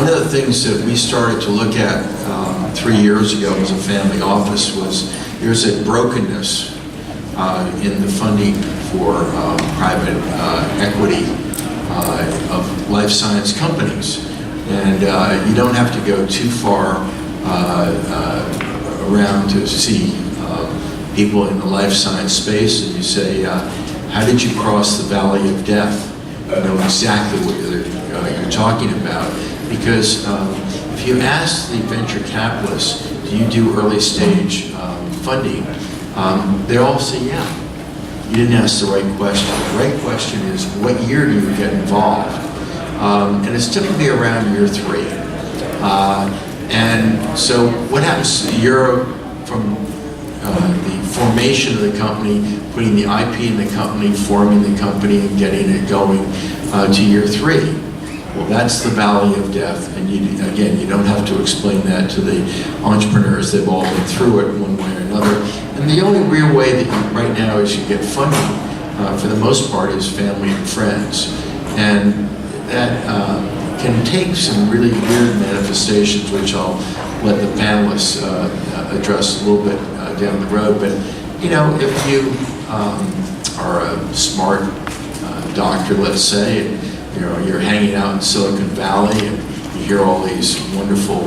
one of the things that we started to look at 3 years ago as a family office was there's a brokenness in the funding for private equity of life science companies. And you don't have to go too far around to see people in the life science space, and you say, how did you cross the valley of death? You know exactly what you're talking about. Because if you ask the venture capitalists, do you do early stage funding? They all say, yeah. You didn't ask the right question. The right question is, what year do you get involved? And it's typically around year 3. And so what happens a year from the formation of the company, putting the IP in the company, forming the company, and getting it going to year 3? Well, that's the valley of death. And again, you don't have to explain that to the entrepreneurs. They've all been through it one way or another. And the only real way that right now is you get funding, for the most part, is family and friends. And that can take some really weird manifestations, which I'll let the panelists address a little bit down the road. But, you know, if you are a smart doctor, let's say, and you're hanging out in Silicon Valley and you hear all these wonderful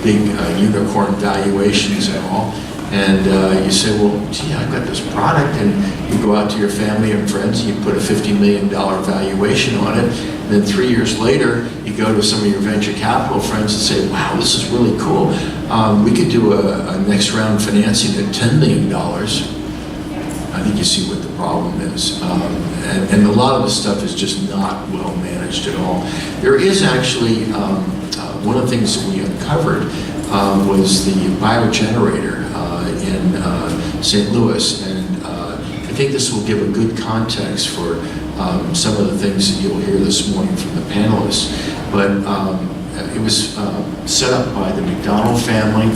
big unicorn valuations and all, and you say, well, gee, I've got this product, and you go out to your family and friends and you put a $50 million valuation on it, and then 3 years later you go to some of your venture capital friends and say, wow, this is really cool. We could do a next round financing at $10 million. I think you see what the problem is. And a lot of the stuff is just not well managed at all. There is actually, one of the things that we uncovered was the biogenerator in St. Louis. And I think this will give a good context for some of the things that you'll hear this morning from the panelists. But it was set up by the McDonald family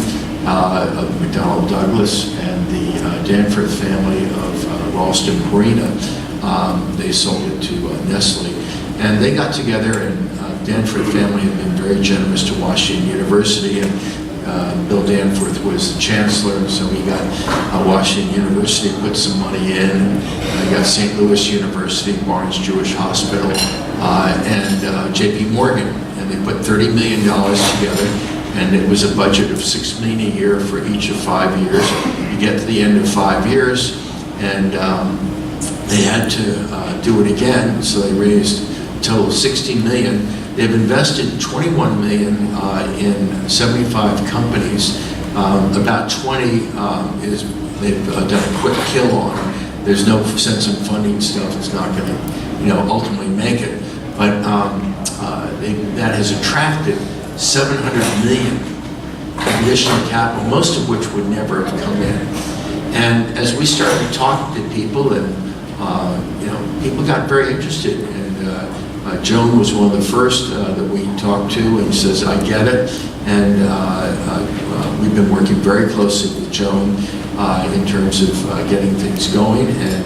of McDonnell Douglas and the Danforth family of Ralston Purina. They sold it to Nestle. And they got together, and Danforth family had been very generous to Washington University, and Bill Danforth was the chancellor, and so he got Washington University put some money in, and got St. Louis University, Barnes Jewish Hospital, and J.P. Morgan, and they put $30 million together, and it was a budget of $6 million a year for each of 5 years. You get to the end of 5 years, and they had to do it again, so they raised a total of $60 million. They've invested $21 million in 75 companies. About 20 they've done a quick kill on. There's no sense in funding stuff. It's not going to, ultimately make it. But that has attracted $700 million additional capital, most of which would never have come in. And as we started talking to people, and people got very interested. And Joan was one of the first that we talked to, and says, "I get it." And we've been working very closely with Joan in terms of getting things going. And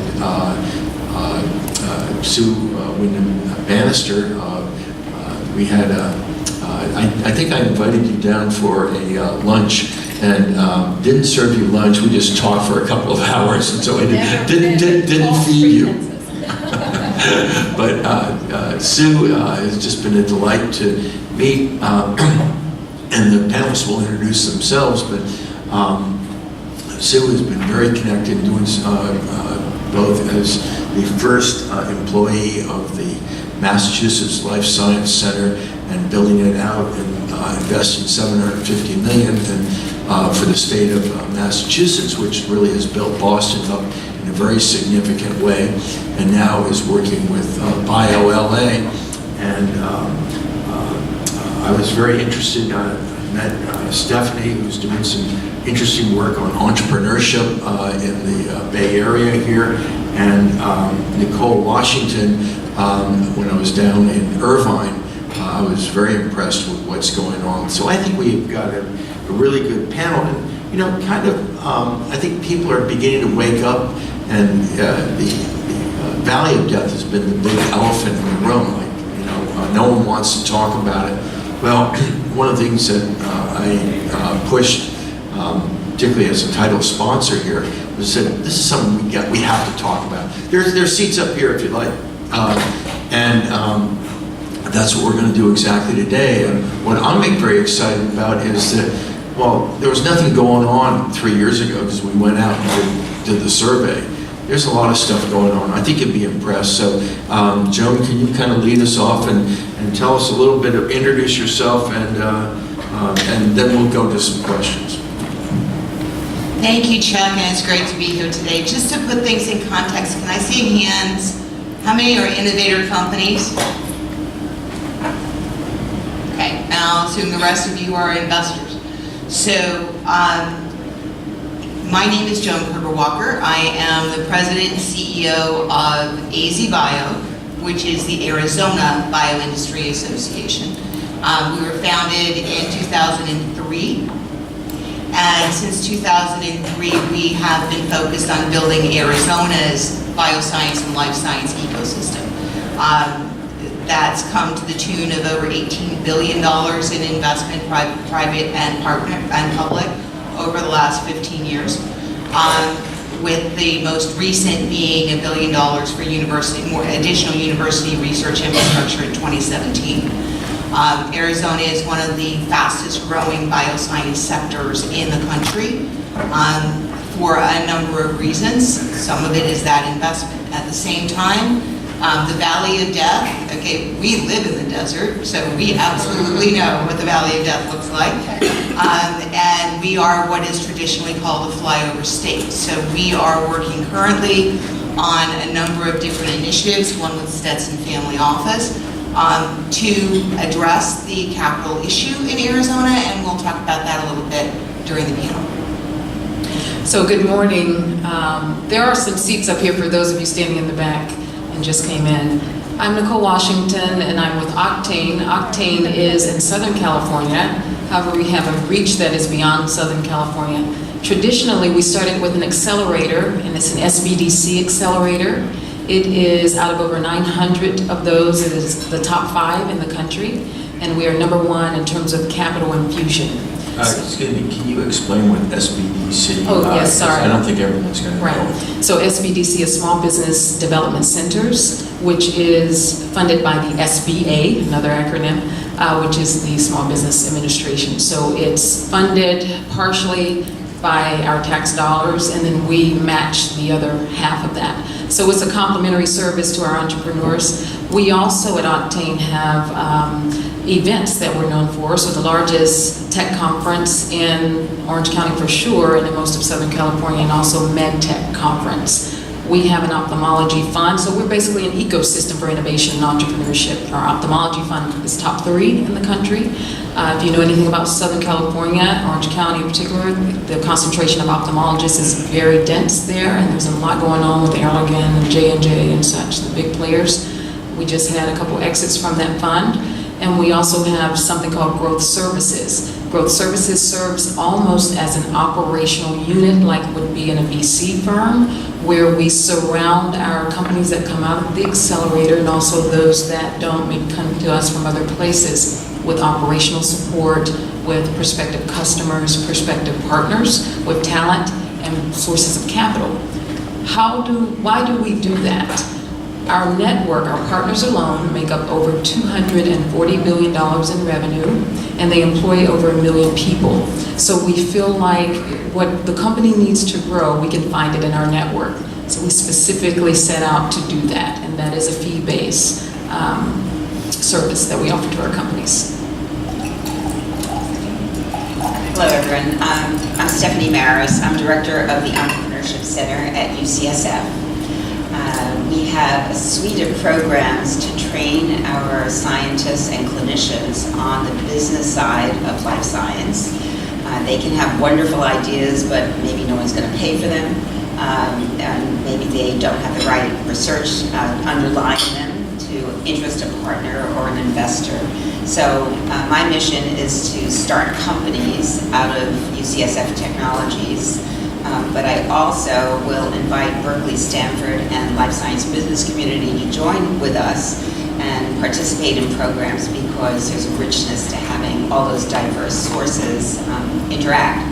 Sue Wyndham Bannister, we had I think I invited you down for a lunch, and didn't serve you lunch. We just talked for a couple of hours, and so I didn't feed you. But Sue has just been a delight to meet, and the panelists will introduce themselves. But Sue has been very connected, doing both as the first employee of the Massachusetts Life Science Center and building it out, and investing $750 million for the state of Massachusetts, which really has built Boston up in a very significant way, and now is working with BioLA. And I was very interested. I met Stephanie, who's doing some interesting work on entrepreneurship in the Bay Area here, and Nicole Washington. When I was down in Irvine, I was very impressed with what's going on. So I think we've got a really good panel. And, I think people are beginning to wake up, and the Valley of Death has been the big elephant in the room. No one wants to talk about it. Well, one of the things that I pushed, particularly as a title sponsor here, was that this is something we have to talk about. There's seats up here if you'd like, and that's what we're going to do exactly today. And what I'm very excited about is that, well, there was nothing going on 3 years ago because we went out and did the survey. There's a lot of stuff going on. I think you'd be impressed. So, Joan, can you kind of lead us off and tell us a little bit, introduce yourself, and then we'll go to some questions. Thank you, Chuck, and it's great to be here today. Just to put things in context, can I see hands? How many are innovator companies? Okay, and I'll assume the rest of you are investors. So, my name is Joan Kerber-Walker. I am the president and CEO of AZBio, which is the Arizona Bioindustry Association. We were founded in 2003, and since 2003, we have been focused on building Arizona's bioscience and life science ecosystem. That's come to the tune of over $18 billion in investment, private and partner and public, over the last 15 years, with the most recent being $1 billion for additional university research infrastructure in 2017. Arizona is one of the fastest growing bioscience sectors in the country for a number of reasons. Some of it is that investment. At the same time, the Valley of Death, okay, we live in the desert, so we absolutely know what the Valley of Death looks like. And we are what is traditionally called a flyover state. So we are working currently on a number of different initiatives, one with Stetson Family Office, to address the capital issue in Arizona, and we'll talk about that a little bit during the panel. So good morning. There are some seats up here for those of you standing in the back and just came in. I'm Nicole Washington, and I'm with Octane. Octane is in Southern California. However, we have a reach that is beyond Southern California. Traditionally, we started with an accelerator, and it's an SBDC accelerator. It is out of over 900 of those. It is the top 5 in the country, and we are #1 in terms of capital infusion. Excuse me, can you explain what SBDC? Oh, yes, sorry. I don't think everyone's going to know. Right. So SBDC is Small Business Development Centers, which is funded by the SBA, another acronym, which is the Small Business Administration. So it's funded partially by our tax dollars, and then we match the other half of that. So it's a complimentary service to our entrepreneurs. We also at Octane have events that we're known for. So the largest tech conference in Orange County for sure, and in most of Southern California, and also MedTech conference. We have an ophthalmology fund, so we're basically an ecosystem for innovation and entrepreneurship. Our ophthalmology fund is top 3 in the country. If you know anything about Southern California, Orange County in particular, the concentration of ophthalmologists is very dense there, and there's a lot going on with Allergan and J&J and such, the big players. We just had a couple exits from that fund. And we also have something called Growth Services. Growth Services serves almost as an operational unit, like would be in a VC firm, where we surround our companies that come out of the accelerator and also those that don't, maybe come to us from other places, with operational support, with prospective customers, prospective partners, with talent and sources of capital. Why do we do that? Our network, our partners alone, make up over $240 billion in revenue, and they employ over 1 million people. So we feel like what the company needs to grow, we can find it in our network. So we specifically set out to do that, and that is a fee-based service that we offer to our companies. Hello, everyone. I'm Stephanie Maris. I'm director of the Entrepreneurship Center at UCSF. We have a suite of programs to train our scientists and clinicians on the business side of life science. They can have wonderful ideas, but maybe no one's going to pay for them, and maybe they don't have the right research underlying them to interest a partner or an investor. So my mission is to start companies out of UCSF Technologies. But I also will invite Berkeley, Stanford, and life science business community to join with us and participate in programs because there's a richness to having all those diverse sources interact.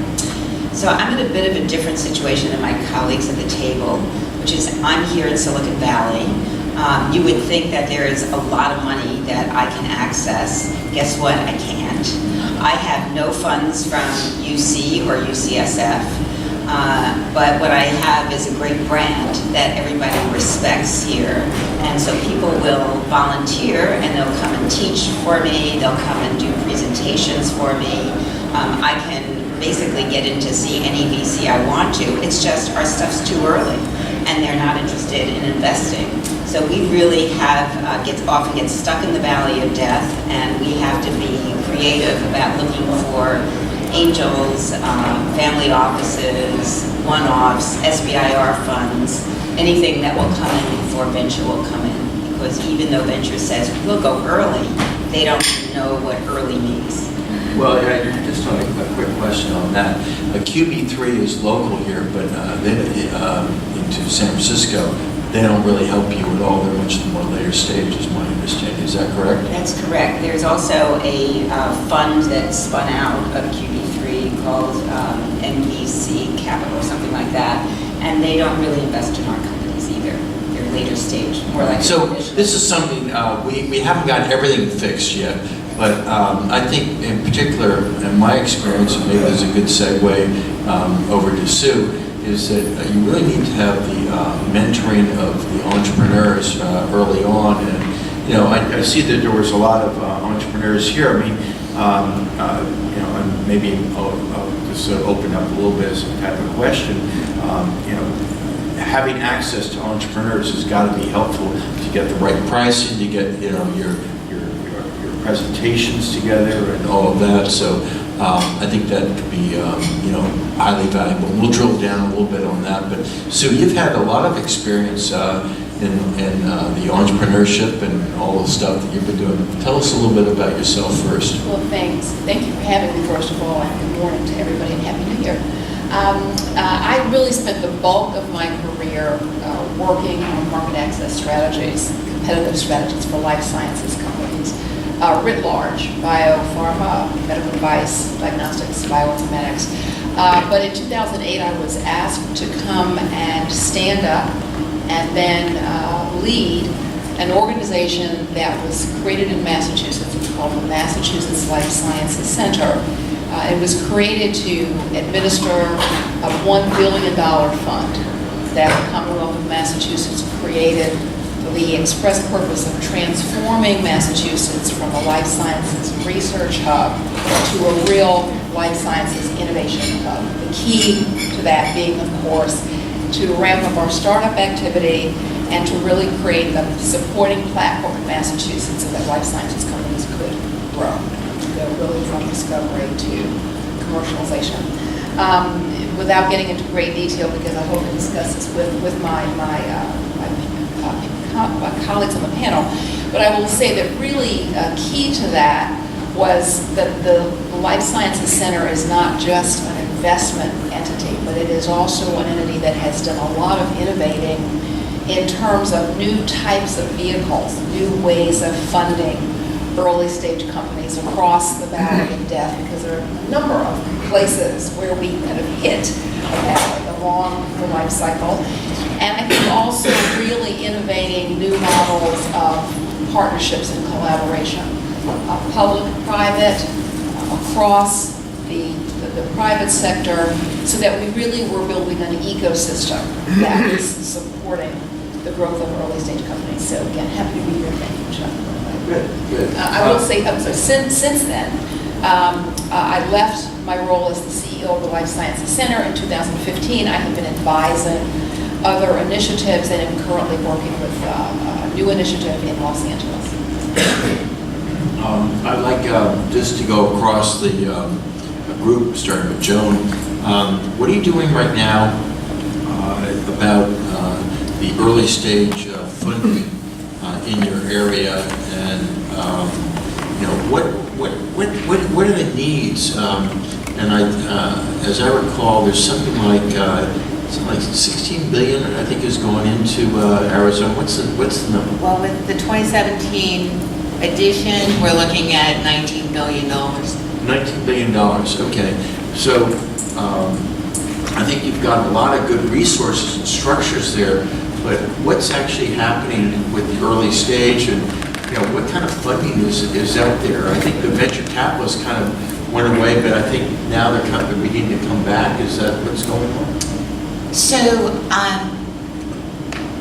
So I'm in a bit of a different situation than my colleagues at the table, which is I'm here in Silicon Valley. You would think that there is a lot of money that I can access. Guess what? I can't. I have no funds from UC or UCSF, but what I have is a great brand that everybody respects here. And so people will volunteer and they'll come and teach for me, they'll come and do presentations for me. I can basically get in to see any VC I want to. It's just our stuff's too early and they're not interested in investing. So we really have, often get stuck in the valley of death, and we have to be creative about looking for angels, family offices, one-offs, SBIR funds, anything that will come in before venture will come in. Because even though venture says we'll go early, they don't know what early means. Well, just on a quick question on that. QB3 is local here, but into San Francisco, they don't really help you at all. They're much more later stage, is my understanding. Is that correct? That's correct. There's also a fund that spun out of QB3 called NBC Capital or something like that, and they don't really invest in our companies either. They're later stage, more like. So this is something we haven't got everything fixed yet, but I think in particular, in my experience, and maybe there's a good segue over to Sue, is that you really need to have the mentoring of the entrepreneurs early on. And, I see that there was a lot of entrepreneurs here. I mean, and maybe I'll just sort of open up a little bit as a type of question. Having access to entrepreneurs has got to be helpful to get the right pricing, to get, your presentations together and all of that. So I think that could be, highly valuable. We'll drill down a little bit on that. But Sue, you've had a lot of experience in the entrepreneurship and all the stuff that you've been doing. Tell us a little bit about yourself first. Well, thanks. Thank you for having me, first of all, and good morning to everybody and Happy New Year. I really spent the bulk of my career working on market access strategies, competitive strategies for life sciences companies, writ large, biopharma, medical device, diagnostics, bioinformatics. But in 2008, I was asked to come and stand up and then lead an organization that was created in Massachusetts. It's called the Massachusetts Life Sciences Center. It was created to administer a $1 billion fund that the Commonwealth of Massachusetts created for the express purpose of transforming Massachusetts from a life sciences research hub to a real life sciences innovation hub. The key to that being, of course, to ramp up our startup activity and to really create the supporting platform in Massachusetts so that life sciences companies could grow, go really from discovery to commercialization. Without getting into great detail, because I hope to discuss this with my colleagues on the panel, but I will say that really key to that was that the Life Sciences Center is not just an investment entity, but it is also an entity that has done a lot of innovating in terms of new types of vehicles, new ways of funding early stage companies across the valley of death, because there are a number of places where we kind of hit a valley along the life cycle. And I think also really innovating new models of partnerships and collaboration, public-private, across the private sector, so that we really were building an ecosystem that is supporting the growth of early stage companies. So again, happy to be here. Thank you, Chuck. Good. I will say, since then, I left my role as the CEO of the Life Sciences Center in 2015. I have been advising other initiatives and am currently working with a new initiative in Los Angeles. I'd like just to go across the group, starting with Joan. What are you doing right now about the early stage funding in your area, and what are the needs? And as I recall, there's something like It's like 16 billion, I think, is going into Arizona. What's the number? Well, with the 2017 edition, we're looking at $19 billion. $19 billion, okay. So I think you've got a lot of good resources and structures there, but what's actually happening with the early stage, and what kind of funding is out there? I think the venture capitalists kind of went away, but I think now they're kind of beginning to come back. Is that what's going on? So,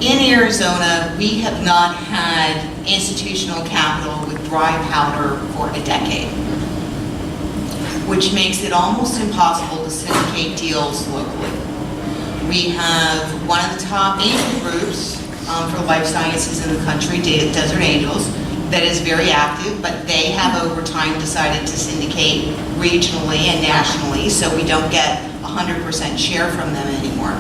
in Arizona, we have not had institutional capital with dry powder for a decade, which makes it almost impossible to syndicate deals locally. We have one of the top angel groups for life sciences in the country, Desert Angels, that is very active, but they have over time decided to syndicate regionally and nationally, so we don't get 100% share from them anymore.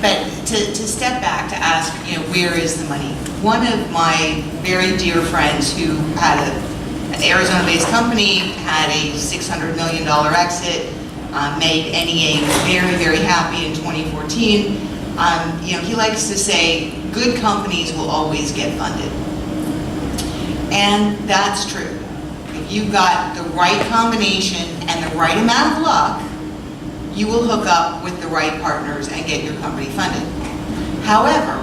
But to step back to ask, where is the money? One of my very dear friends who had an Arizona-based company, had a $600 million exit, made NEA very, very happy in 2014. He likes to say, good companies will always get funded. And that's true. If you've got the right combination and the right amount of luck, you will hook up with the right partners and get your company funded. However,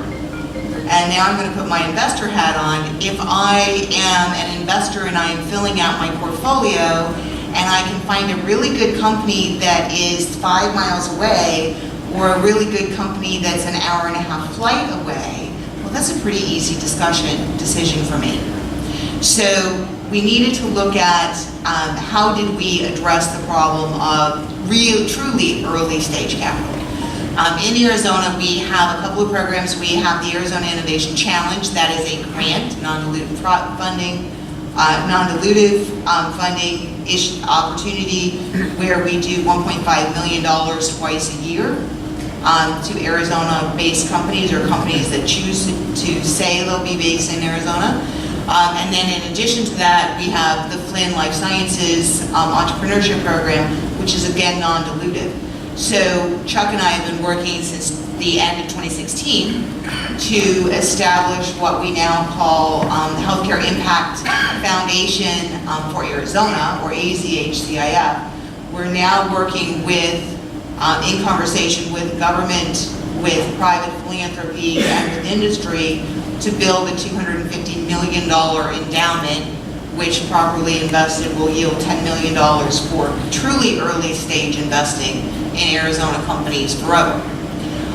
and now I'm going to put my investor hat on, if I am an investor and I am filling out my portfolio and I can find a really good company that is 5 miles away, or a really good company that's an hour-and-a-half flight away, well, that's a pretty easy decision for me. So we needed to look at how did we address the problem of truly early-stage capital. In Arizona, we have a couple of programs. We have the Arizona Innovation Challenge. That is a grant, non-dilutive funding opportunity where we do $1.5 million twice a year to Arizona-based companies or companies that choose to say they'll be based in Arizona. And then in addition to that, we have the Flynn Life Sciences Entrepreneurship Program, which is again non-dilutive. So Chuck and I have been working since the end of 2016 to establish what we now call the Healthcare Impact Foundation for Arizona, or AZHCIF. We're now working with, in conversation with government, with private philanthropy, and with industry to build a $250 million endowment, which properly invested will yield $10 million for truly early stage investing in Arizona companies forever.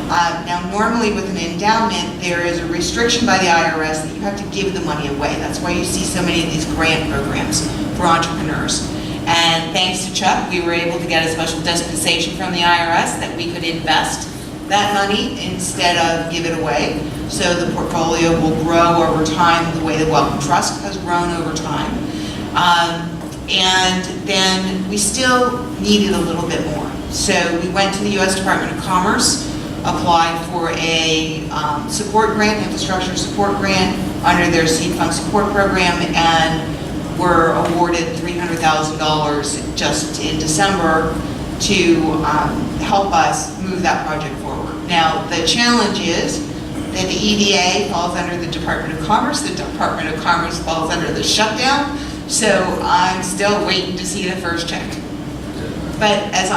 Now, normally with an endowment, there is a restriction by the IRS that you have to give the money away. That's why you see so many of these grant programs for entrepreneurs. And thanks to Chuck, we were able to get a special dispensation from the IRS that we could invest that money instead of give it away. So the portfolio will grow over time the way the Wellcome Trust has grown over time. And then we still needed a little bit more. So we went to the U.S. Department of Commerce, applied for a support grant, infrastructure support grant under their Seed Fund Support Program, and were awarded $300,000 just in December to help us move that project forward. Now, the challenge is that the EDA falls under the Department of Commerce, the Department of Commerce falls under the shutdown, so I'm still waiting to see the first check. But as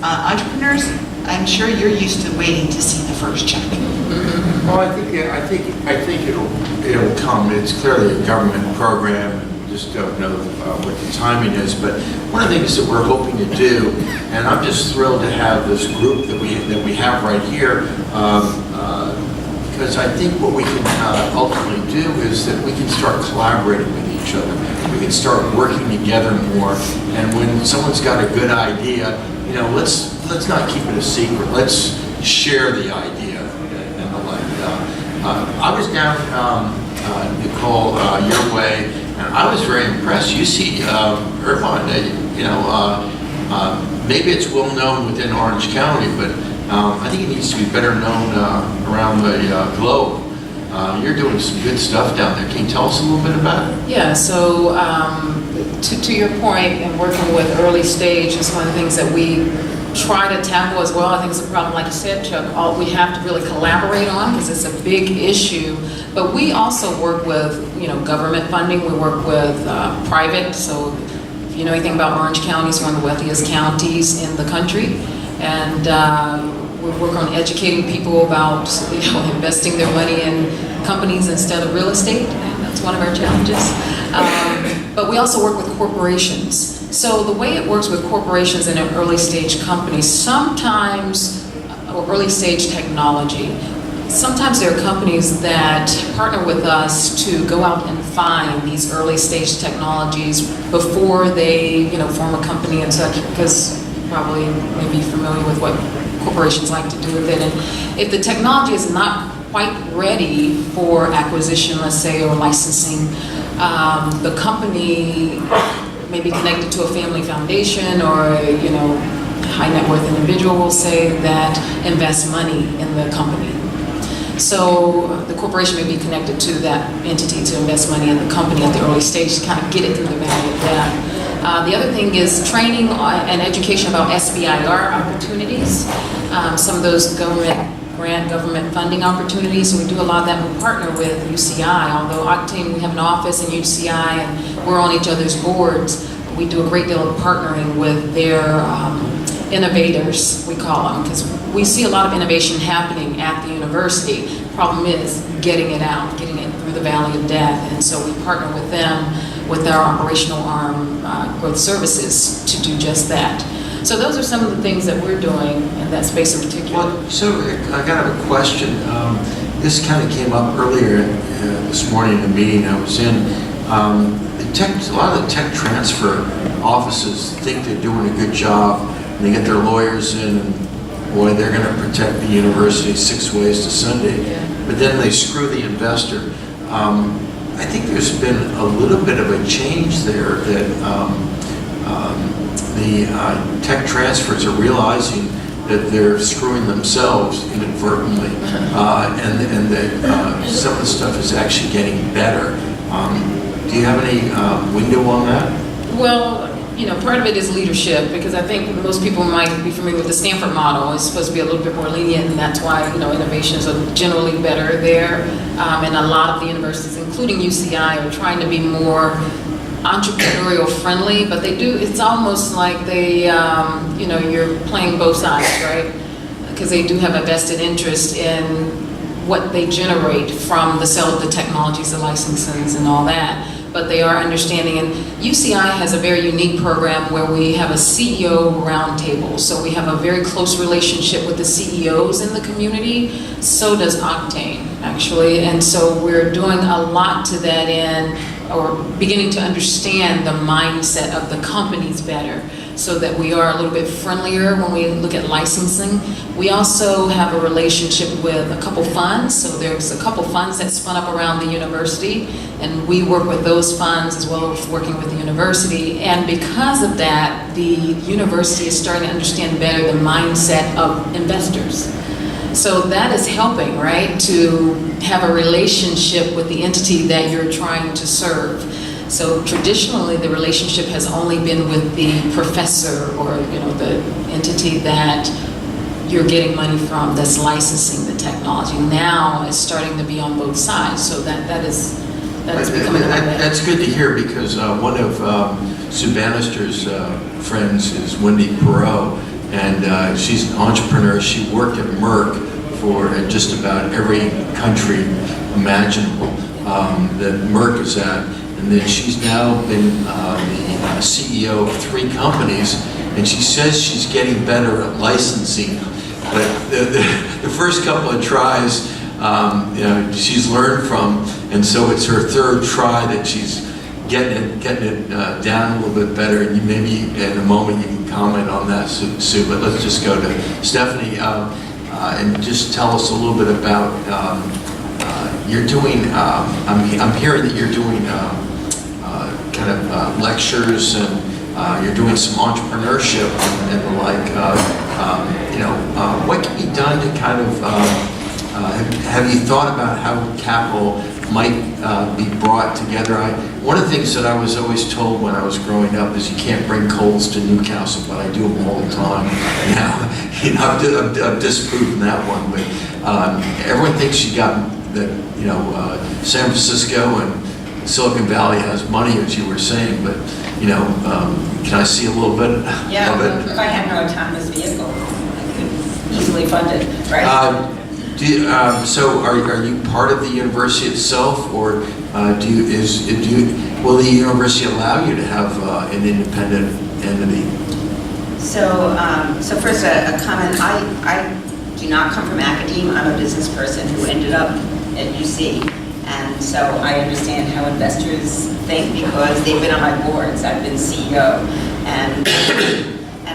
entrepreneurs, I'm sure you're used to waiting to see the first check. Well, I think it'll come. It's clearly a government program. We just don't know what the timing is. But one of the things that we're hoping to do, and I'm just thrilled to have this group that we have right here, because I think what we can ultimately do is that we can start collaborating with each other. We can start working together more. And when someone's got a good idea, let's not keep it a secret. Let's share the idea and the like. I was down, Nicole, your way, and I was very impressed. You see, Irvine, maybe it's well known within Orange County, but I think it needs to be better known around the globe. You're doing some good stuff down there. Can you tell us a little bit about it? Yeah, so to your point, and working with early stage is one of the things that we try to tackle as well. I think it's a problem, like you said, Chuck, we have to really collaborate on because it's a big issue. But we also work with, government funding. We work with private. So if you know anything about Orange County, it's one of the wealthiest counties in the country. And we work on educating people about, investing their money in companies instead of real estate. And that's one of our challenges. But we also work with corporations. So the way it works with corporations and early stage companies, sometimes, or early stage technology, sometimes there are companies that partner with us to go out and find these early stage technologies before they, form a company and such, because you probably may be familiar with what corporations like to do with it. And if the technology is not quite ready for acquisition, let's say, or licensing, the company may be connected to a family foundation or, high net worth individual will say that invest money in the company. So the corporation may be connected to that entity to invest money in the company at the early stage to kind of get it through the valley of death. The other thing is training and education about SBIR opportunities. Some of those government funding opportunities. So we do a lot of that. We partner with UCI, although Octane, we have an office in UCI and we're on each other's boards. We do a great deal of partnering with their innovators, we call them, because we see a lot of innovation happening at the university. Problem is getting it out, getting it through the valley of death. And so we partner with them, with our operational arm, Growth Services, to do just that. So those are some of the things that we're doing in that space in particular. Well, so I got a question. This kind of came up earlier this morning in a meeting I was in. A lot of the tech transfer offices think they're doing a good job, and they get their lawyers in, and boy, they're going to protect the university 6 ways to Sunday. Yeah. But then they screw the investor. I think there's been a little bit of a change there that the tech transfers are realizing that they're screwing themselves inadvertently, and that some of the stuff is actually getting better. Do you have any window on that? Well, part of it is leadership, because I think most people might be familiar with the Stanford model. It's supposed to be a little bit more lenient, and that's why, innovations are generally better there. And a lot of the universities, including UCI, are trying to be more entrepreneurial friendly, but it's almost like they, you're playing both sides, right? Because they do have a vested interest in what they generate from the sale of the technologies, the licenses and all that. But they are understanding, and UCI has a very unique program where we have a CEO roundtable. So we have a very close relationship with the CEOs in the community. So does Octane, actually. And so we're doing a lot to that end, or beginning to understand the mindset of the companies better, so that we are a little bit friendlier when we look at licensing. We also have a relationship with a couple funds. So there's a couple funds that spun up around the university, and we work with those funds as well as working with the university. And because of that, the university is starting to understand better the mindset of investors. So that is helping, right, to have a relationship with the entity that you're trying to serve. So traditionally, the relationship has only been with the professor or, the entity that you're getting money from that's licensing the technology. Now it's starting to be on both sides. So that is becoming a lot better. That's good to hear, because one of Sue Bannister's friends is Wendy Perot, and she's an entrepreneur. She worked at Merck for just about every country imaginable that Merck is at. And then she's now been the CEO of 3 companies, and she says she's getting better at licensing. But the first couple of tries, she's learned from, and so it's her 3rd try that she's getting it down a little bit better. And maybe in a moment you can comment on that, Sue. But let's just go to Stephanie and just tell us a little bit about you're doing. I'm hearing that you're doing. Kind of lectures, and you're doing some entrepreneurship and the like. What can be done to kind of have you thought about how capital might be brought together. One of the things that I was always told when I was growing up is you can't bring coals to Newcastle, but I do them all the time. I've disproven that one, but everyone thinks you got that, San Francisco and Silicon Valley has money, as you were saying, but, can I see a little bit of it? If I had no autonomous vehicle, I could easily fund it, right? So are you part of the university itself, or will the university allow you to have an independent entity? So first a comment. I do not come from academia. I'm a business person who ended up at UC, and so I understand how investors think because they've been on my boards. I've been CEO, and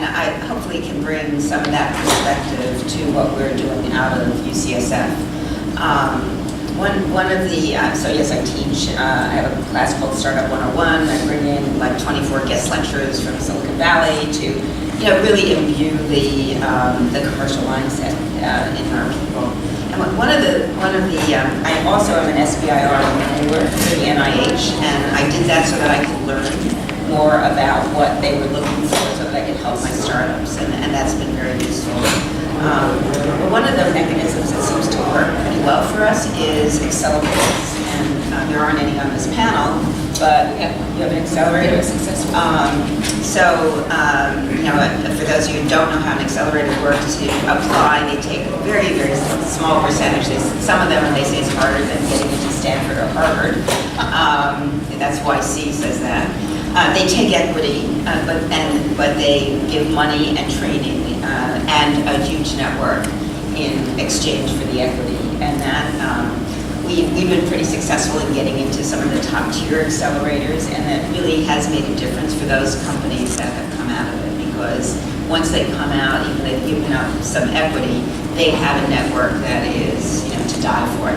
I hopefully can bring some of that perspective to what we're doing out of UCSF. One of the, so yes, I teach, I have a class called Startup 101. I bring in like 24 guest lecturers from Silicon Valley to, really imbue the commercial mindset in our people. And one of the, I also am an SBIR mentor for the NIH, and I did that so that I could learn more about what they were looking for so that I could help my startups, and that's been very useful. But one of the mechanisms that seems to work pretty well for us is accelerators, and there aren't any on this panel, but you have an accelerator. For those of you who don't know how an accelerator works, to apply, they take a very, very small percentage. Some of them, they say it's harder than getting into Stanford or Harvard. That's why C says that. They take equity, but they give money and training and a huge network in exchange for the equity. And that we've been pretty successful in getting into some of the top tier accelerators, and that really has made a difference for those companies that have come out of it, because once they come out, even they've given up some equity, they have a network that is to die for.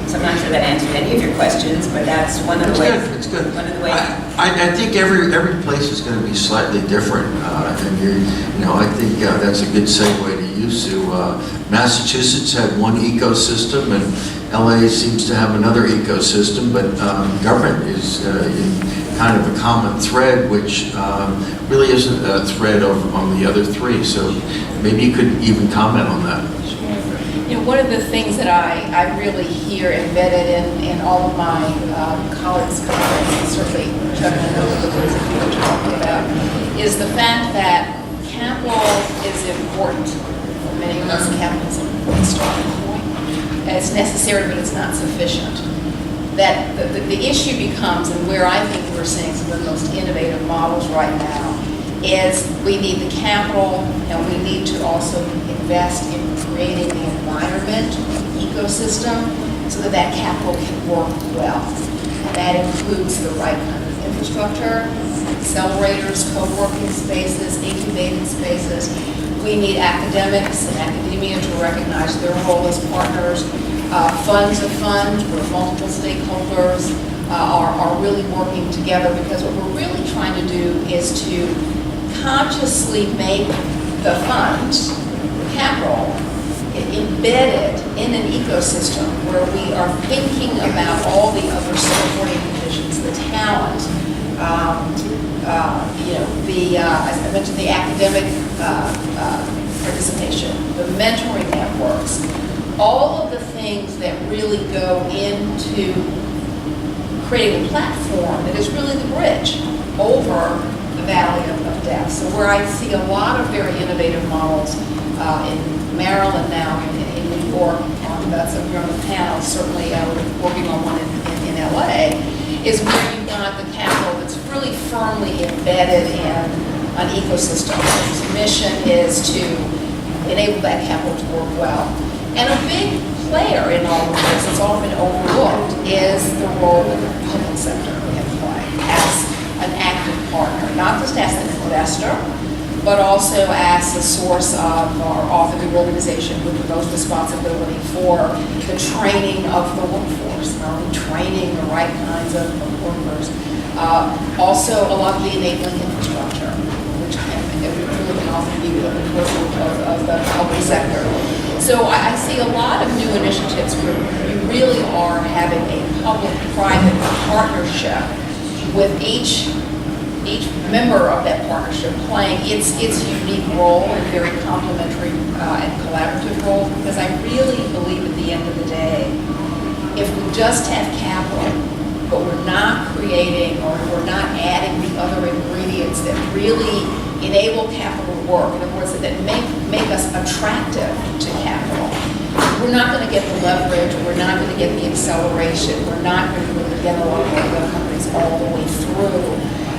So I'm not sure that answered any of your questions, but that's one of the ways. It's good. One of the ways. I think every place is going to be slightly different, and I think that's a good segue to use to. Massachusetts had one ecosystem, and LA seems to have another ecosystem, but government is in kind of a common thread, which really isn't a thread on the other three. So maybe you could even comment on that. One of the things that I really hear embedded in all of my colleagues' comments, and certainly Chuck and I know the things that you were talking about, is the fact that capital is important. For many of us, capital is an important starting point. It's necessary, but it's not sufficient. That the issue becomes, and where I think we're seeing some of the most innovative models right now, is we need the capital, and we need to also invest in creating the environment, the ecosystem, so that that capital can work well. And that includes the right kind of infrastructure, accelerators, co-working spaces, incubating spaces. We need academics and academia to recognize their role as partners. Funds of funds, where multiple stakeholders are really working together, because what we're really trying to do is to consciously make the funds, capital, embedded in an ecosystem where we are thinking about all the other supporting conditions, the talent, as I mentioned, the academic participation, the mentoring networks, all of the things that really go into creating a platform that is really the bridge over the valley of death. So where I see a lot of very innovative models in Maryland now, in New York, that's up here on the panel, certainly we're working on one in LA, is where you've got the capital that's really firmly embedded in an ecosystem whose mission is to enable that capital to work well. And a big player in all of this, it's often overlooked, is the role that the public sector can play as an active partner, not just as an investor, but also as a source of, or often the organization with the most responsibility for the training of the workforce, not only training the right kinds of workers. Also, a lot of the enabling infrastructure, which can really often be the proposal of the public sector. So I see a lot of new initiatives where you really are having a public-private partnership with each member of that partnership playing its unique role and very complementary and collaborative role, because I really believe at the end of the day, if we just have capital, but we're not creating or we're not adding the other ingredients that really enable capital to work, in other words, that make us attractive to capital, we're not going to get the leverage, we're not going to get the acceleration, we're not going to really get a lot of other companies all the way through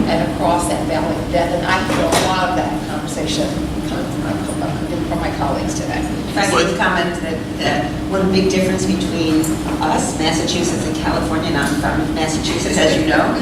and across that valley of death. And I hear a lot of that conversation coming from my colleagues today. If I could comment that one big difference between us, Massachusetts and California, and I'm from Massachusetts, as you know,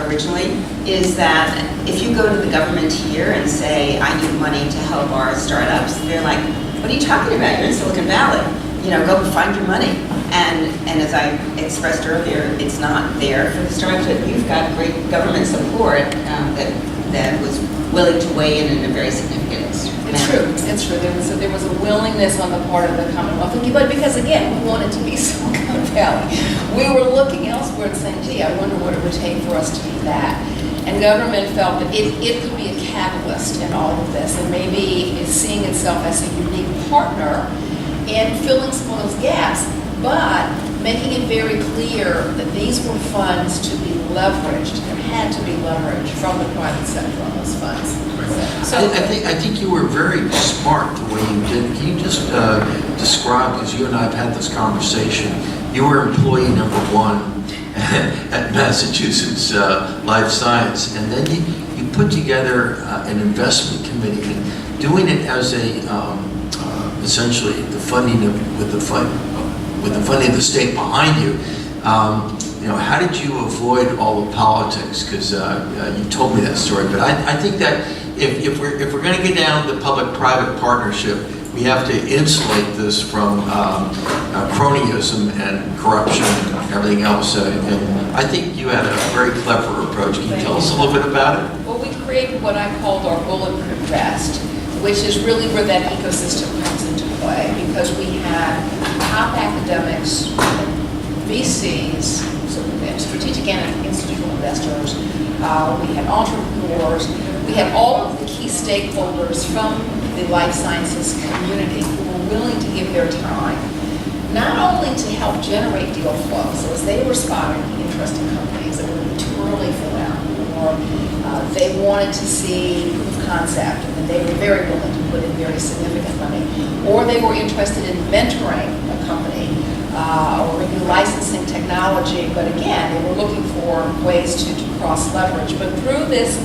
originally, is that if you go to the government here and say, I need money to help our startups, they're like, what are you talking about? You're in Silicon Valley. Go find your money. And as I expressed earlier, it's not there for the startups, but you've got great government support that was willing to weigh in a very significant manner. It's true. There was a willingness on the part of the Commonwealth, but because again, we wanted to be Silicon Valley. We were looking elsewhere and saying, gee, I wonder what it would take for us to be that. And government felt that it could be a catalyst in all of this, and maybe it's seeing itself as a unique partner in filling some of those gaps, but making it very clear that these were funds to be leveraged. There had to be leverage from the private sector on those funds. So I think you were very smart the way you did. Can you just describe, because you and I have had this conversation, you were employee number 1 at Massachusetts Life Science, and then you put together an investment committee, and doing it as a essentially the funding with the funding of the state behind you. How did you avoid all the politics? Because you told me that story, but I think that if we're going to get down to public-private partnership, we have to insulate this from cronyism and corruption and everything else. And I think you had a very clever approach. Can you tell us a little bit about it? Well, we created what I called our bulletproof vest, which is really where that ecosystem comes into play, because we had top academics, VCs, so we had strategic and institutional investors, we had entrepreneurs, we had all of the key stakeholders from the life sciences community who were willing to give their time, not only to help generate deal flow, so as they were spotting interesting companies that would be too early for them, or they wanted to see proof of concept, and they were very willing to put in very significant money, or they were interested in mentoring a company, or maybe licensing technology, but again, they were looking for ways to cross leverage. But through this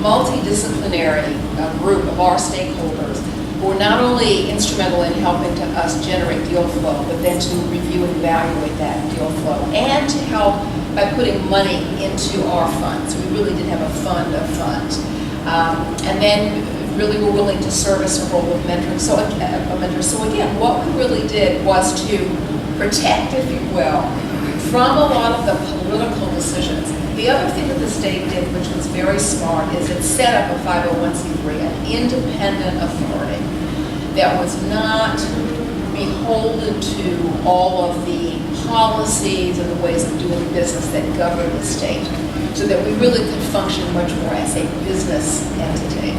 multidisciplinary group of our stakeholders, who were not only instrumental in helping to us generate deal flow, but then to review and evaluate that deal flow, and to help by putting money into our funds. We really did have a fund of funds. And then really were willing to service a role of mentoring. So again, what we really did was to protect, if you will, from a lot of the political decisions. The other thing that the state did, which was very smart, is it set up a 501c3, an independent authority that was not beholden to all of the policies and the ways of doing business that govern the state, so that we really could function much more as a business entity.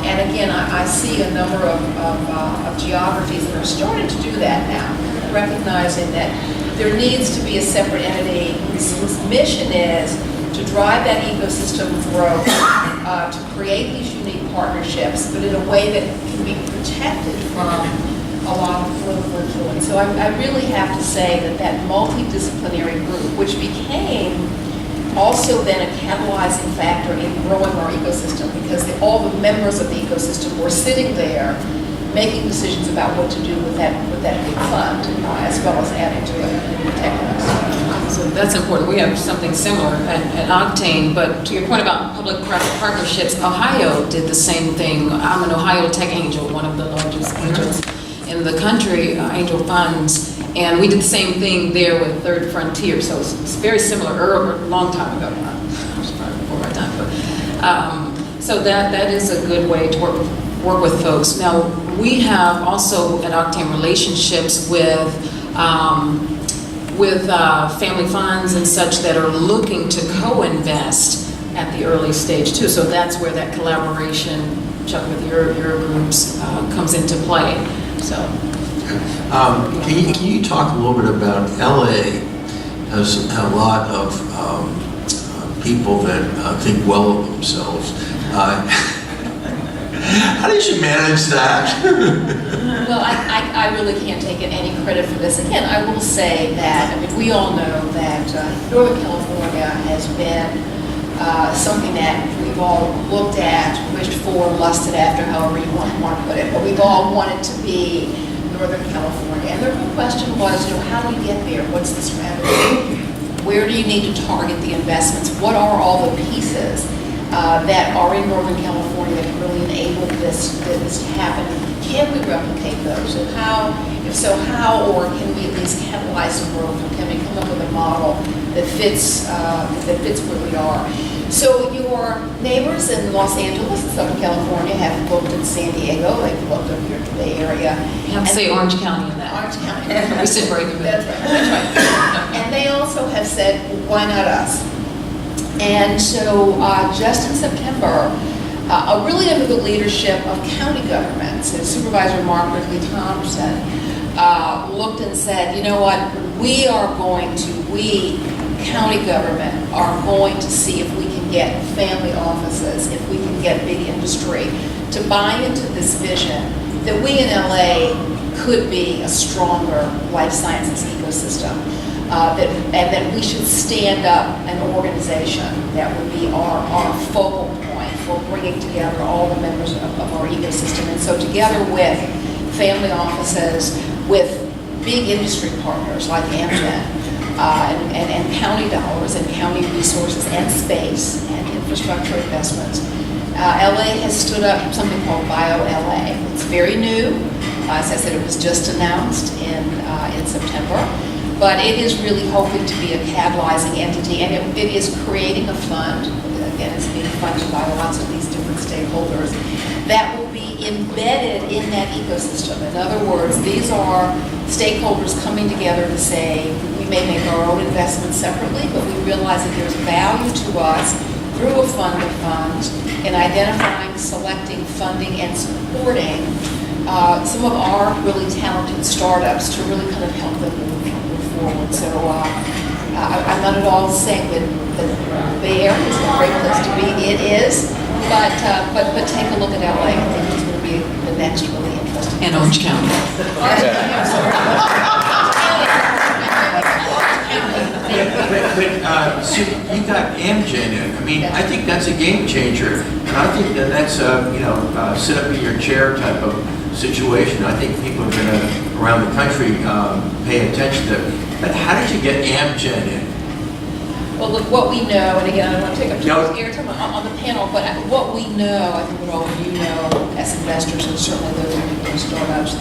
And again, I see a number of geographies that are starting to do that now, recognizing that there needs to be a separate entity whose mission is to drive that ecosystem growth, to create these unique partnerships, but in a way that can be protected from a lot of political influence. So I really have to say that multidisciplinary group, which became also then a catalyzing factor in growing our ecosystem, because all the members of the ecosystem were sitting there making decisions about what to do with that big fund, as well as adding to it and protecting us. So that's important. We have something similar at Octane, but to your point about public-private partnerships, Ohio did the same thing. I'm an Ohio Tech Angel, one of the largest angels in the country, angel funds, and we did the same thing there with Third Frontier. So it's very similar, a long time ago. It was probably before my time, but so that is a good way to work with folks. Now, we have also at Octane relationships with with family funds and such that are looking to co-invest at the early stage too. So that's where that collaboration, Chuck, with your groups comes into play. So, Can you talk a little bit about LA has a lot of people that think well of themselves. How did you manage that? Well, I really can't take any credit for this. Again, I will say that, I mean, we all know that Northern California has been something that we've all looked at, wished for, lusted after, however you want to put it, but we've all wanted to be Northern California. And the real question was, how do you get there? What's the strategy? Where do you need to target the investments? What are all the pieces that are in Northern California that can really enable this to happen? Can we replicate those? And if so, how, or can we at least catalyze some growth? Or can we come up with a model that fits where we are? So your neighbors in Los Angeles and Southern California have looked at San Diego, they've looked up here to the Bay Area. you have to say Orange County in that. Orange County. We sit right in the middle. That's right. And they also have said, why not us? And so just in September, really under the leadership of county governments, and Supervisor Mark Ridley-Thompson looked and said, you know what, we county government are going to see if we can get family offices, if we can get big industry to buy into this vision that we in LA could be a stronger life sciences ecosystem, and that we should stand up an organization that would be our focal point for bringing together all the members of our ecosystem. And so together with family offices, with big industry partners like Amgen, and county dollars and county resources and space and infrastructure investments, LA has stood up something called BioLA. It's very new. As I said, it was just announced in September, but it is really hoping to be a catalyzing entity, and it is creating a fund. Again, it's being funded by lots of these different stakeholders that will be embedded in that ecosystem. In other words, these are stakeholders coming together to say, we may make our own investments separately, but we realize that there's value to us through a fund of funds in identifying, selecting, funding, and supporting some of our really talented startups to really kind of help them move forward. So I'm not at all saying that the Bay Area is a great place to be. It is, but take a look at LA. I think it's going to be the next really interesting. And Orange County. But Sue, you got Amgen in. I mean, I think that's a game changer, and I think that's a sit up in your chair type of situation. I think people are going to around the country pay attention to it. But how did you get Amgen in? Well, look, what we know, and again, I don't want to take up too much airtime on the panel, but what we know, I think what all of you know as investors, and certainly those of you in startups,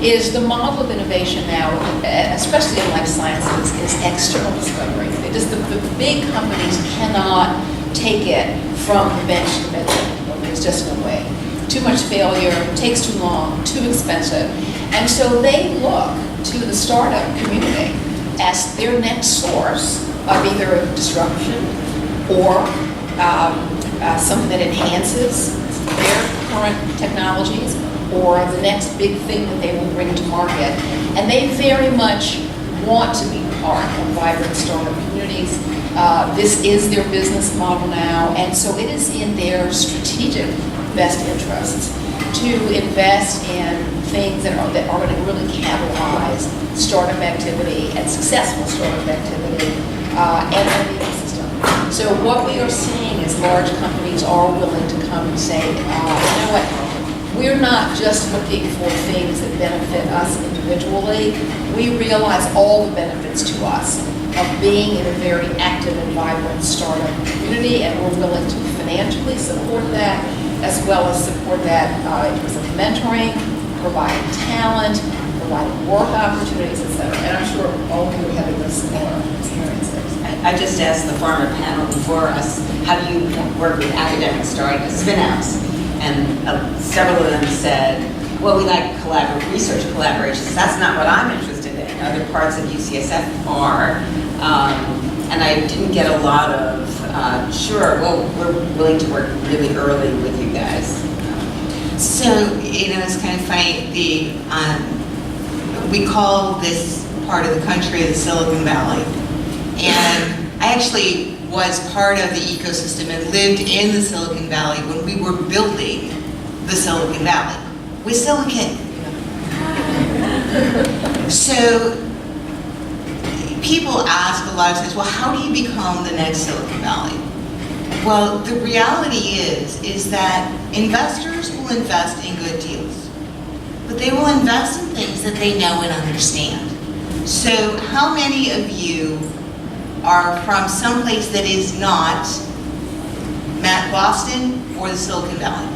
is the model of innovation now, especially in life sciences, is external discovery. The big companies cannot take it from the bench to the bedside. There's just no way. Too much failure, takes too long, too expensive. And so they look to the startup community as their next source of either disruption or something that enhances their current technologies or the next big thing that they will bring to market. And they very much want to be part of vibrant startup communities. This is their business model now, and so it is in their strategic best interests to invest in things that are going to really catalyze startup activity and successful startup activity and the ecosystem. So what we are seeing is large companies are willing to come and say, you know what, we're not just looking for things that benefit us individually. We realize all the benefits to us of being in a very active and vibrant startup community, and we're willing to financially support that, as well as support that in terms of mentoring, providing talent, providing work opportunities, et cetera. And I'm sure all of you are having those similar experiences. I just asked the former panel before us, how do you work with academic spin-outs? And several of them said, well, we like research collaborations. That's not what I'm interested in. and other parts of UCSF are. And I didn't get a lot of, sure, well, we're willing to work really early with you guys. So, it's kind of funny, we call this part of the country the Silicon Valley. And I actually was part of the ecosystem and lived in the Silicon Valley when we were building the Silicon Valley with silicon. So people ask a lot of times, well, how do you become the next Silicon Valley? Well, the reality is that investors will invest in good deals, but they will invest in things that they know and understand. So how many of you are from someplace that is not Boston or the Silicon Valley?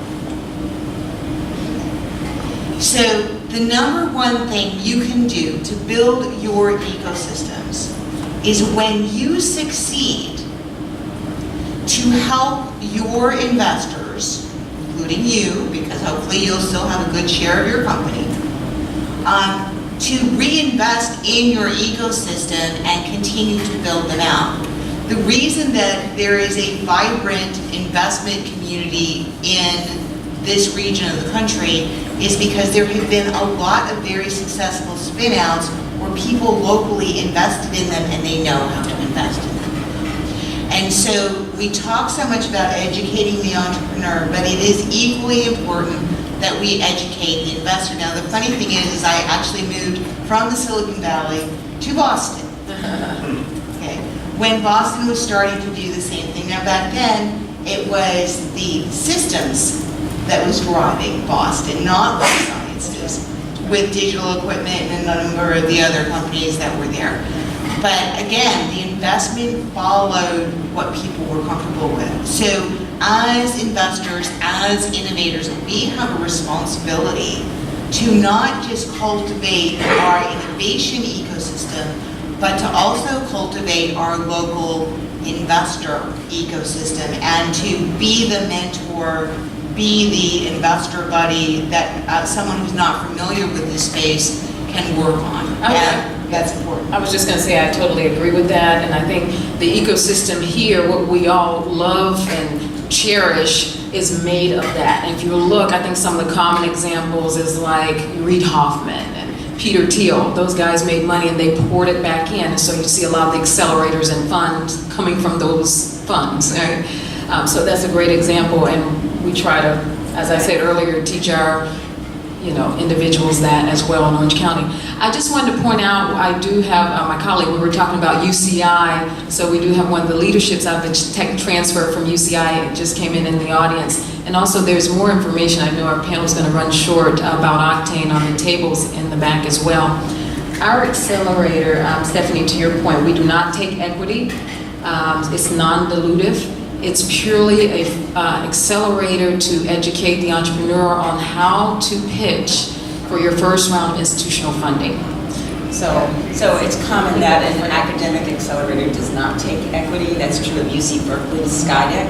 So the number one thing you can do to build your ecosystems is when you succeed to help your investors, including you, because hopefully you'll still have a good share of your company, to reinvest in your ecosystem and continue to build them out. The reason that there is a vibrant investment community in this region of the country is because there have been a lot of very successful spin-outs where people locally invested in them and they know how to invest in them. And so we talk so much about educating the entrepreneur, but it is equally important that we educate the investor. Now, the funny thing is I actually moved from the Silicon Valley to Boston. Okay. When Boston was starting to do the same thing. Now, back then, it was the systems that was driving Boston, not life sciences, with digital equipment and a number of the other companies that were there. But again, the investment followed what people were comfortable with. So as investors, as innovators, we have a responsibility to not just cultivate our innovation ecosystem, but to also cultivate our local investor ecosystem and to be the mentor, be the investor buddy that someone who's not familiar with this space can work on. That's important. I was just going to say I totally agree with that, and I think the ecosystem here, what we all love and cherish, is made of that. And if you look, I think some of the common examples is like Reid Hoffman and Peter Thiel. Those guys made money and they poured it back in. So you see a lot of the accelerators and funds coming from those funds. Right? So that's a great example, and we try to, as I said earlier, teach our individuals that as well in Orange County. I just wanted to point out, I do have my colleague, we were talking about UCI, so we do have one of the leaderships out of the tech transfer from UCI. It just came in the audience. And also there's more information, I know our panel is going to run short, about Octane on the tables in the back as well. Our accelerator, Stephanie, to your point, we do not take equity. It's non-dilutive. It's purely an accelerator to educate the entrepreneur on how to pitch for your first round of institutional funding. So it's common that an academic accelerator does not take equity. That's true of UC Berkeley's Skydeck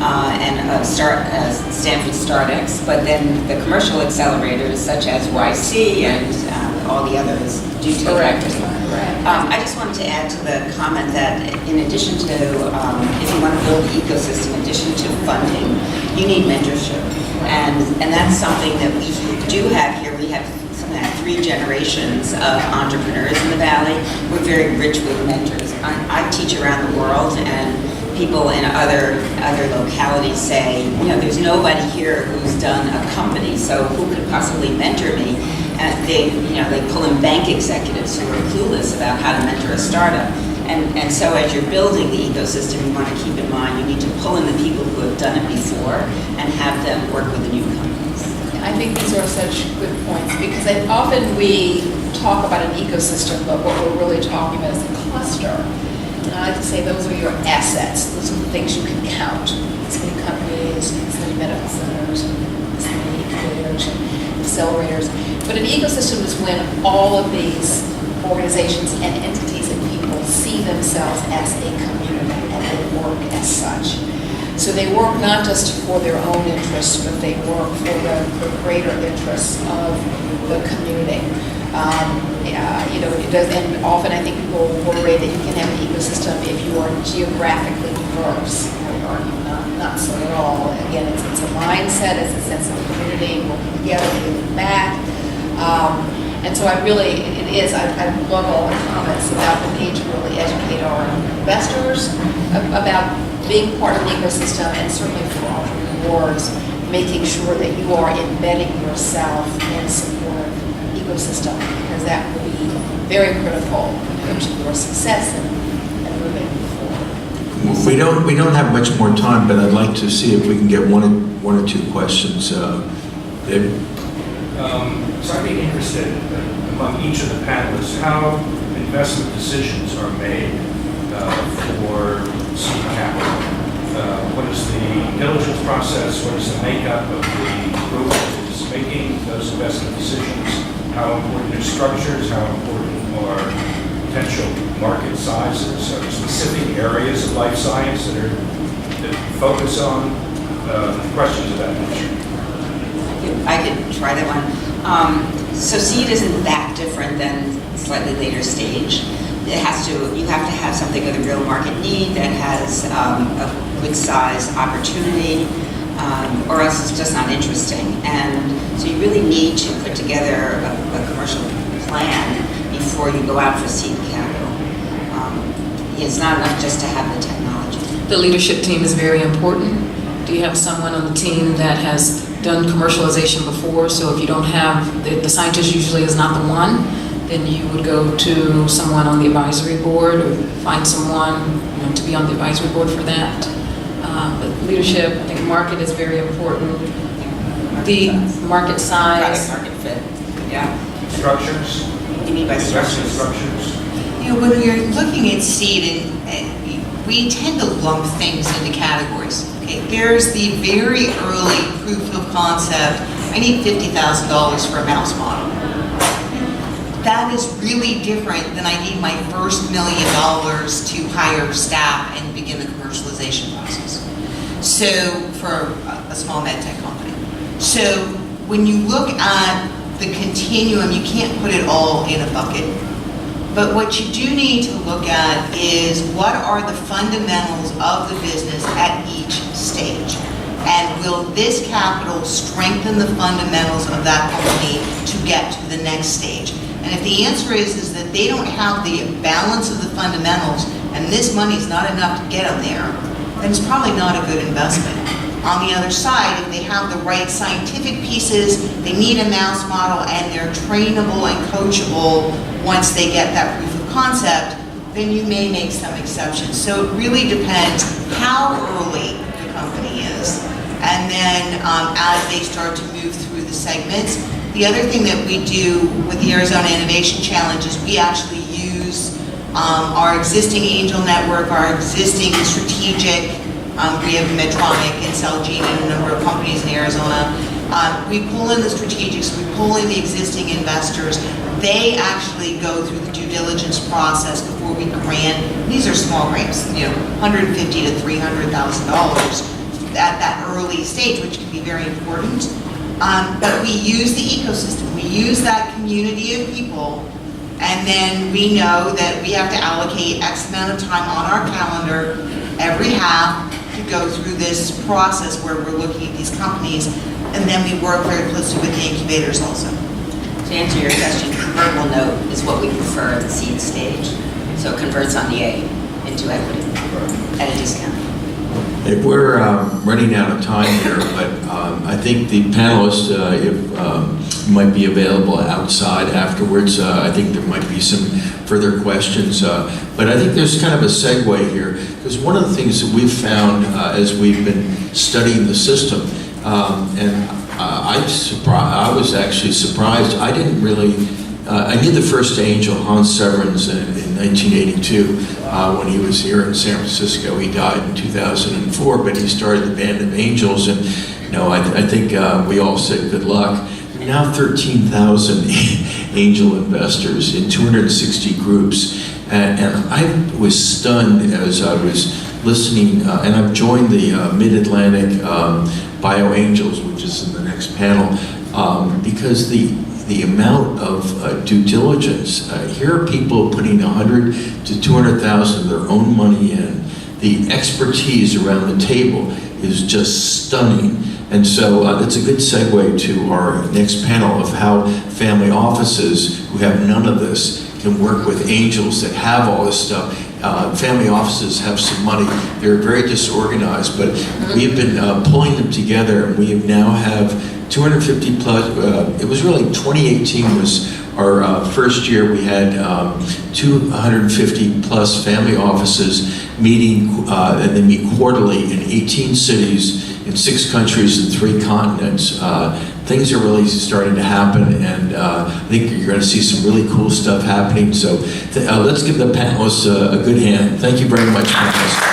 and Stanford StartX. But then the commercial accelerators, such as YC and all the others, do take equity. I just wanted to add to the comment that in addition to, if you want to build the ecosystem, in addition to funding, you need mentorship. And that's something that we do have here. We have something like 3 generations of entrepreneurs in the Valley. We're very rich with mentors. I teach around the world, and people in other localities say, there's nobody here who's done a company, so who could possibly mentor me? And they pull in bank executives who are clueless about how to mentor a startup. And so as you're building the ecosystem, you want to keep in mind you need to pull in the people who have done it before and have them work with the new companies. I think these are such good points, because often we talk about an ecosystem, but what we're really talking about is a cluster. And I like to say those are your assets. Those are the things you can count. This many companies, this many medical centers, this many incubators, accelerators. But an ecosystem is when all of these organizations and entities and people see themselves as a community and they work as such. So they work not just for their own interests, but they work for the greater interests of the community. It does, and often I think people worry that you can have an ecosystem if you are geographically diverse. I would argue not so at all. Again, it's a mindset, it's a sense of community, working together, giving back. And so I love all the comments about the need to really educate our investors about being part of the ecosystem, and certainly for entrepreneurs, making sure that you are embedding yourself in supportive ecosystem, because that will be very critical to your success and moving forward. We don't have much more time, but I'd like to see if we can get one or two questions. David? So I'd be interested among each of the panelists how investment decisions are made for seed capital. What is the diligence process? What is the makeup of the group that is making those investment decisions? How important are structures? How important are potential market sizes? Are there specific areas of life science that you focus on? Questions of that nature. I could try that one. So seed isn't that different than slightly later stage. You have to have something with a real market need that has a good size opportunity, or else it's just not interesting. And so you really need to put together a commercial plan before you go out for seed capital. It's not enough just to have the technology. The leadership team is very important. Do you have someone on the team that has done commercialization before? So if you don't have, the scientist usually is not the one, then you would go to someone on the advisory board or find someone to be on the advisory board for that. But leadership, I think market is very important. The market size. Product market fit. Yeah. Structures? You mean by Investment structures? structures? When we're looking at seed, and we tend to lump things into categories. Okay, there's the very early proof of concept. I need $50,000 for a mouse model. That is really different than I need my first $1 million to hire staff and begin the commercialization process. So for a small med tech company. So when you look at the continuum, you can't put it all in a bucket. But what you do need to look at is what are the fundamentals of the business at each stage. And will this capital strengthen the fundamentals of that company to get to the next stage? And if the answer is that they don't have the balance of the fundamentals and this money is not enough to get them there, then it's probably not a good investment. On the other side, if they have the right scientific pieces, they need a mouse model, and they're trainable and coachable once they get that proof of concept, then you may make some exceptions. So it really depends how early the company is. And then as they start to move through the segments, the other thing that we do with the Arizona Innovation Challenge is we actually use our existing angel network, our existing strategic, we have Medtronic and Celgene and a number of companies in Arizona. We pull in the strategics, we pull in the existing investors. They actually go through the due diligence process before we grant. These are small grants, $150,000 to $300,000 at that early stage, which can be very important. But we use the ecosystem. We use that community of people, and then we know that we have to allocate X amount of time on our calendar every half to go through this process where we're looking at these companies, and then we work very closely with the incubators also. To answer your question, convertible note is what we prefer at the seed stage. So it converts on the A into equity at a discount. If we're running out of time here, but I think the panelists might be available outside afterwards. I think there might be some further questions. But I think there's kind of a segue here, because one of the things that we've found as we've been studying the system, and I was actually surprised. I didn't really, I knew the first angel, Hans Severns, in 1982 when he was here in San Francisco. He died in 2004, but he started the Band of Angels, and I think we all said good luck. Now 13,000 angel investors in 260 groups, and I was stunned as I was listening, and I've joined the Mid-Atlantic Bio Angels, which is in the next panel, because the amount of due diligence. Here are people putting $100,000 to $200,000 of their own money in. The expertise around the table is just stunning. And so that's a good segue to our next panel of how family offices who have none of this can work with angels that have all this stuff. Family offices have some money. They're very disorganized, but we've been pulling them together, and we now have 250 plus. It was really 2018 was our first year. We had 250 plus family offices meeting, and they meet quarterly in 18 cities, in 6 countries and 3 continents. Things are really starting to happen, and I think you're going to see some really cool stuff happening. So let's give the panelists a good hand. Thank you very much, panelists.